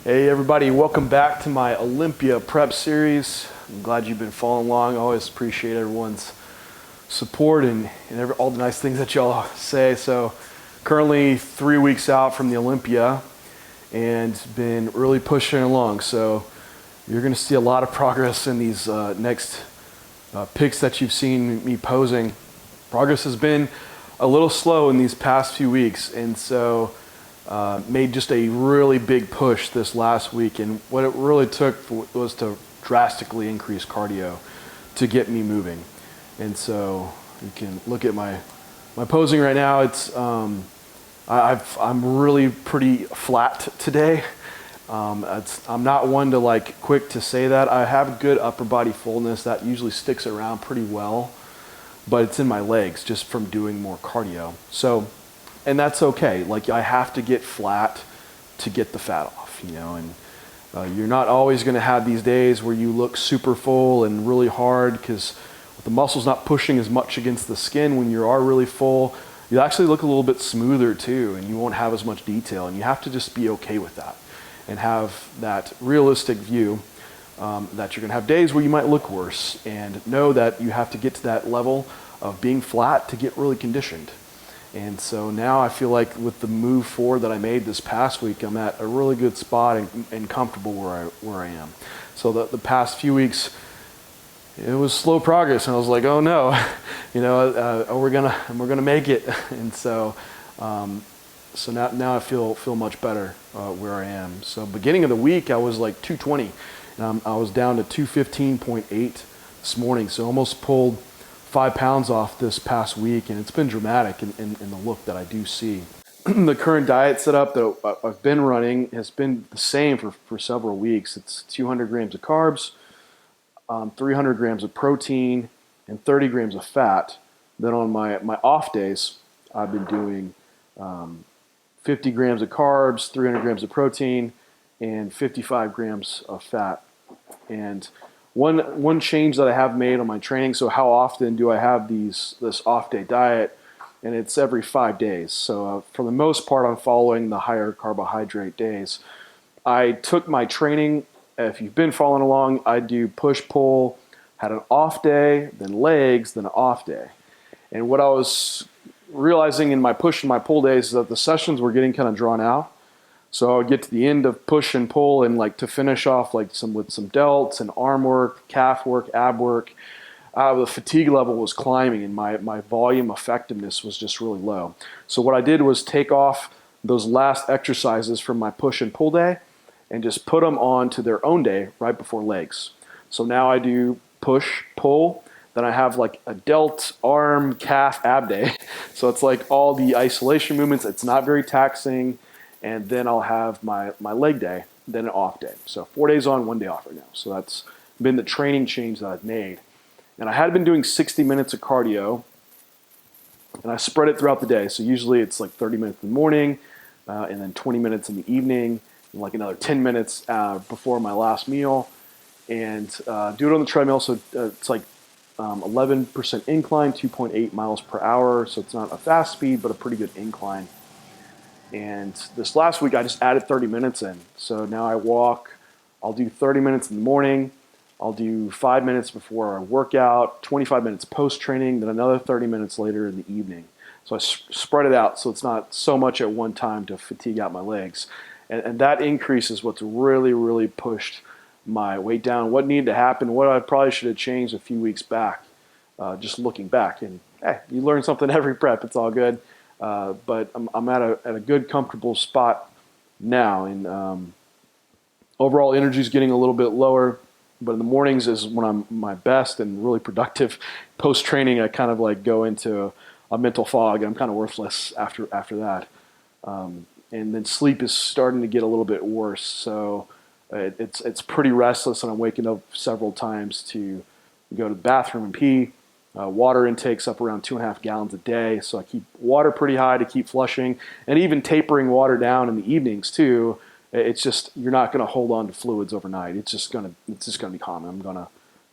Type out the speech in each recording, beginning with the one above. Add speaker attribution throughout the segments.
Speaker 1: Hey everybody, welcome back to my Olympia prep series. I'm glad you've been following along. I always appreciate everyone's support and all the nice things that y'all say. So currently 3 weeks out from the Olympia and been really pushing along. So you're gonna see a lot of progress in these next pics that you've seen me posing. Progress has been a little slow in these past few weeks, and so made just a really big push this last week, and what it really took was to drastically increase cardio to get me moving. And so you can look at my posing right now. It's I'm really pretty flat today. I'm not one to quick to say that. I have good upper body fullness that usually sticks around pretty well, but it's in my legs just from doing more cardio. So, and that's okay. I have to get flat to get the fat off, and you're not always going to have these days where you look super full and really hard because the muscle's not pushing as much against the skin. When you are really full, you actually look a little bit smoother too, and you won't have as much detail, and you have to just be okay with that and have that realistic view that you're going to have days where you might look worse, and know that you have to get to that level of being flat to get really conditioned. And so now I feel like with the move forward that I made this past week, I'm at a really good spot and comfortable where I am. So the past few weeks, it was slow progress, and I was like, oh no, we're gonna make it. And so now I feel much better where I am. So beginning of the week, I was like 220, and I was down to 215.8 this morning. So almost pulled 5 pounds off this past week, and it's been dramatic in the look that I do see. The current diet setup that I've been running has been the same for several weeks. It's 200 grams of carbs, 300 grams of protein, and 30 grams of fat. Then on my off days, I've been doing 50 grams of carbs, 300 grams of protein, and 55 grams of fat. And one change that I have made on my training, so how often do I have this off day diet? And it's every 5 days. So for the most part, I'm following the higher carbohydrate days. I took my training, if you've been following along, I do push-pull, had an off day, then legs, then an off day. And what I was realizing in my push and my pull days is that the sessions were getting kind of drawn out. So I would get to the end of push and pull, and to finish off with some delts and arm work, calf work, ab work. The fatigue level was climbing, and my volume effectiveness was just really low. So what I did was take off those last exercises from my push and pull day and just put them on to their own day right before legs. So now I do push, pull, then I have a delt, arm, calf, ab day. So it's all the isolation movements. It's not very taxing. And then I'll have my leg day, then an off day. So 4 days on, 1 day off right now. So that's been the training change that I've made. And I had been doing 60 minutes of cardio, and I spread it throughout the day. So usually it's 30 minutes in the morning, and then 20 minutes in the evening, and another 10 minutes before my last meal. And do it on the treadmill. So it's 11% incline, 2.8 miles per hour. So it's not a fast speed, but a pretty good incline. And this last week, I just added 30 minutes in. So now I walk. I'll do 30 minutes in the morning. I'll do 5 minutes before I work out, 25 minutes post-training, then another 30 minutes later in the evening. So I spread it out so it's not so much at one time to fatigue out my legs. And that increase is what's really, really pushed my weight down. What needed to happen, what I probably should have changed a few weeks back, just looking back. And hey, you learn something every prep. It's all good. But I'm at a good, comfortable spot now, and overall energy is getting a little bit lower. But in the mornings is when I'm my best and really productive. Post training, I kind of go into a mental fog. I'm kind of worthless after that, and then sleep is starting to get a little bit worse. So it's pretty restless, and I'm waking up several times to go to the bathroom and pee. Water intake's up around 2.5 gallons a day, so I keep water pretty high to keep flushing, and even tapering water down in the evenings too. It's just you're not going to hold on to fluids overnight. It's just gonna be common. I'm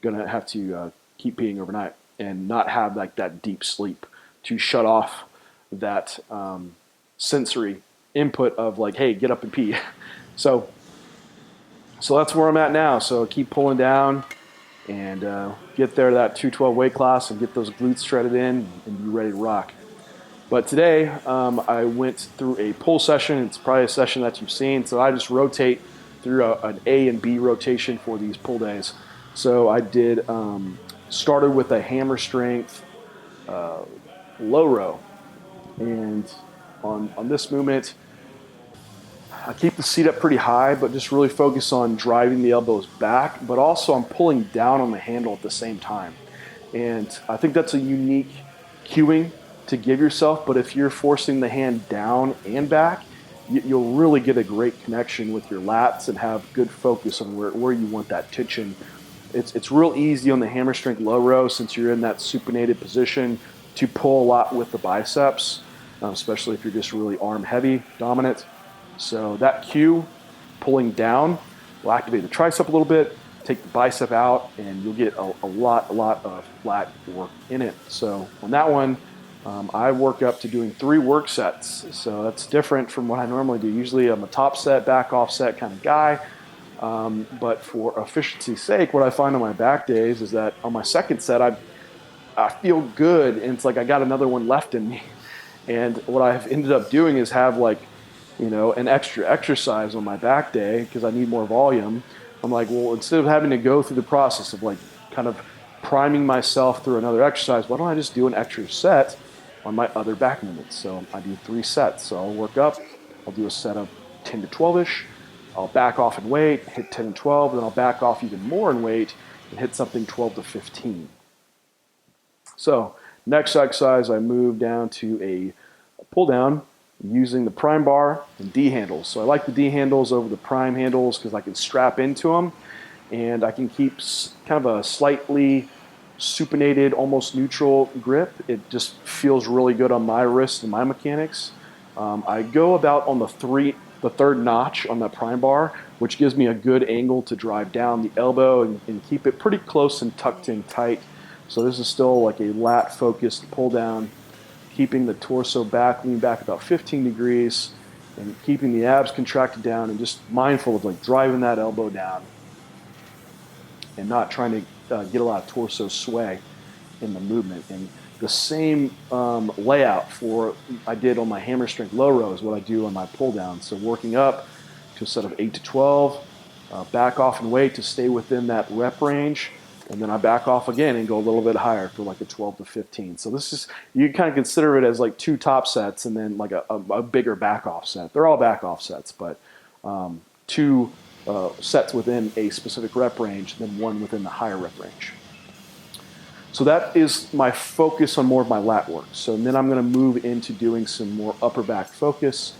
Speaker 1: gonna have to keep peeing overnight and not have that deep sleep to shut off that sensory input of hey, get up and pee. So So that's where I'm at now. So keep pulling down and get there to that 212 weight class and get those glutes shredded in and be ready to rock. But today I went through a pull session. It's probably a session that you've seen. So I just rotate through an A and B rotation for these pull days. So I did started with a hammer strength low row, and on this movement, I keep the seat up pretty high, but just really focus on driving the elbows back, but also I'm pulling down on the handle at the same time. And I think that's a unique cueing to give yourself, but if you're forcing the hand down and back, you'll really get a great connection with your lats and have good focus on where you want that tension. It's real easy on the hammer strength low row, since you're in that supinated position, to pull a lot with the biceps, especially if you're just really arm heavy dominant. So that cue, pulling down, will activate the tricep a little bit, take the bicep out, and you'll get a lot of lat work in it. So on that one, I work up to doing 3 work sets. So that's different from what I normally do. Usually I'm a top set, back off set kind of guy. But for efficiency's sake, what I find on my back days is that on my second set, I feel good, and it's like I got another one left in me. And what I've ended up doing is have an extra exercise on my back day because I need more volume. I'm like, well, instead of having to go through the process of kind of priming myself through another exercise, why don't I just do an extra set on my other back movements? So I do 3 sets. So I'll work up, I'll do a set of 10 to 12-ish, I'll back off in weight, hit 10 and 12, then I'll back off even more in weight and hit something 12 to 15. So next exercise, I move down to a pull down using the prime bar and D handles. So I like the D handles over the prime handles because I can strap into them and I can keep kind of a slightly supinated, almost neutral grip. It just feels really good on my wrist and my mechanics. I go about on the third notch on that prime bar, which gives me a good angle to drive down the elbow and keep it pretty close and tucked in tight. So this is still like a lat focused pull down, keeping the torso back, lean back about 15 degrees, and keeping the abs contracted down, and just mindful of driving that elbow down and not trying to get a lot of torso sway in the movement. And the same layout I did on my hammer strength low row is what I do on my pull down. So working up to a set of 8 to 12, back off in weight to stay within that rep range, and then I back off again and go a little bit higher for a 12 to 15. So this is, you can kind of consider it as 2 top sets and then a bigger back off set. They're all back off sets, but 2 sets within a specific rep range, then 1 within the higher rep range. So that is my focus on more of my lat work. So then I'm going to move into doing some more upper back focus.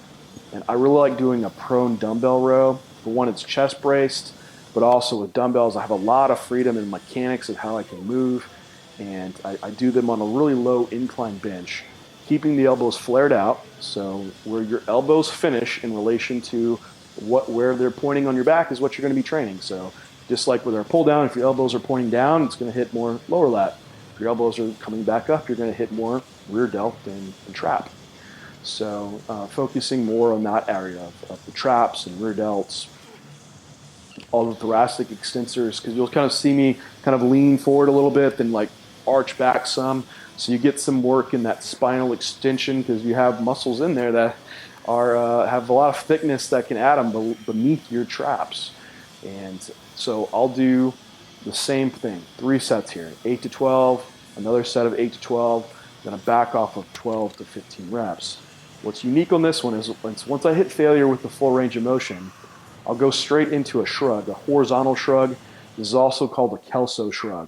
Speaker 1: And I really like doing a prone dumbbell row. For one, it's chest braced, but also with dumbbells, I have a lot of freedom in mechanics of how I can move. And I do them on a really low incline bench, keeping the elbows flared out. So where your elbows finish in relation to where they're pointing on your back is what you're going to be training. So just like with our pull down, if your elbows are pointing down, it's going to hit more lower lat. If your elbows are coming back up, you're going to hit more rear delt and trap. So focusing more on that area of the traps and rear delts, all the thoracic extensors, because you'll kind of see me kind of lean forward a little bit, then arch back some. So you get some work in that spinal extension because you have muscles in there that have a lot of thickness that can add them beneath your traps. And so I'll do the same thing, 3 sets here, 8 to 12, another set of 8 to 12, then a back off of 12 to 15 reps. What's unique on this one is once I hit failure with the full range of motion, I'll go straight into a shrug, a horizontal shrug. This is also called a Kelso shrug.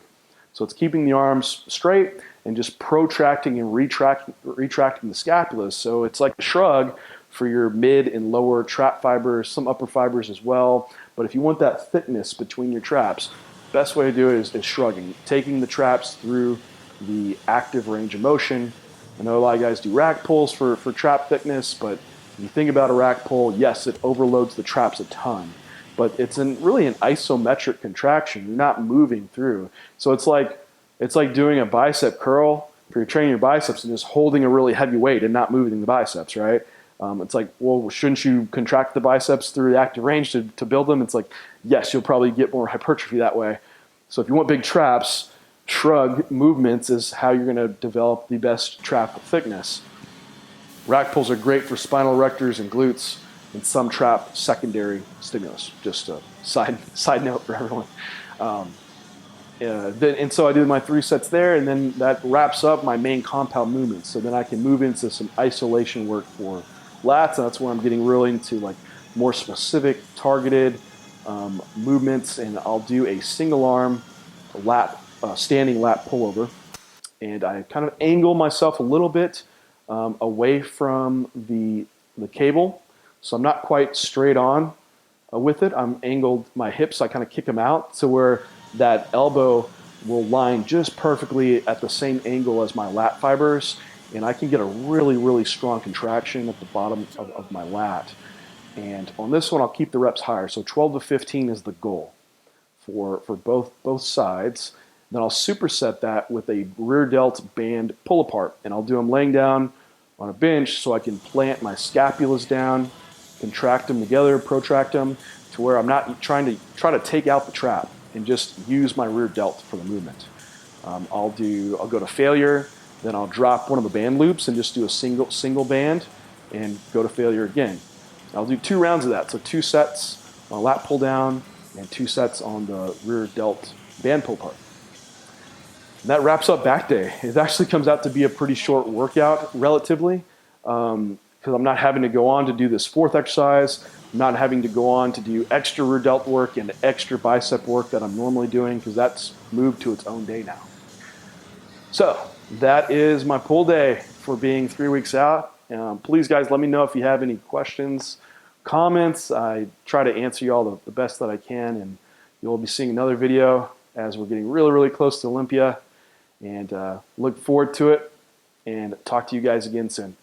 Speaker 1: So it's keeping the arms straight and just protracting and retracting the scapulas. So it's like a shrug for your mid and lower trap fibers, some upper fibers as well. But if you want that thickness between your traps, best way to do it is shrugging, taking the traps through the active range of motion. I know a lot of guys do rack pulls for trap thickness, but when you think about a rack pull, yes, it overloads the traps a ton, but it's really an isometric contraction. You're not moving through. So it's like doing a bicep curl for training your biceps and just holding a really heavy weight and not moving the biceps, right? It's like, well, shouldn't you contract the biceps through the active range to build them? It's like, yes, you'll probably get more hypertrophy that way. So if you want big traps, shrug movements is how you're going to develop the best trap thickness. Rack pulls are great for spinal erectors and glutes, and some trap secondary stimulus. Just a side note for everyone. And so I do my 3 sets there, and then that wraps up my main compound movements. So then I can move into some isolation work for lats, and that's where I'm getting really into like more specific targeted movements, and I'll do a single arm lat, standing lat pullover, and I kind of angle myself a little bit away from the cable, so I'm not quite straight on with it. I'm angled my hips, I kind of kick them out to where that elbow will line just perfectly at the same angle as my lat fibers, and I can get a really, really strong contraction at the bottom of my lat. And on this one, I'll keep the reps higher. So 12 to 15 is the goal for both sides. Then I'll superset that with a rear delt band pull apart, and I'll do them laying down on a bench so I can plant my scapulas down, contract them together, protract them to where I'm not trying to take out the trap and just use my rear delt for the movement. I'll go to failure, then I'll drop one of the band loops and just do a single band and go to failure again. I'll do 2 rounds of that, so 2 sets on lat pull down and 2 sets on the rear delt band pull apart. And that wraps up back day. It actually comes out to be a pretty short workout relatively, because I'm not having to go on to do this 4th exercise. I'm not having to go on to do extra rear delt work and extra bicep work that I'm normally doing, because that's moved to its own day now. So that is my pull day for being 3 weeks out. Please, guys, let me know if you have any questions, comments. I try to answer you all the best that I can, and you'll be seeing another video as we're getting really, really close to Olympia, and look forward to it, and talk to you guys again soon.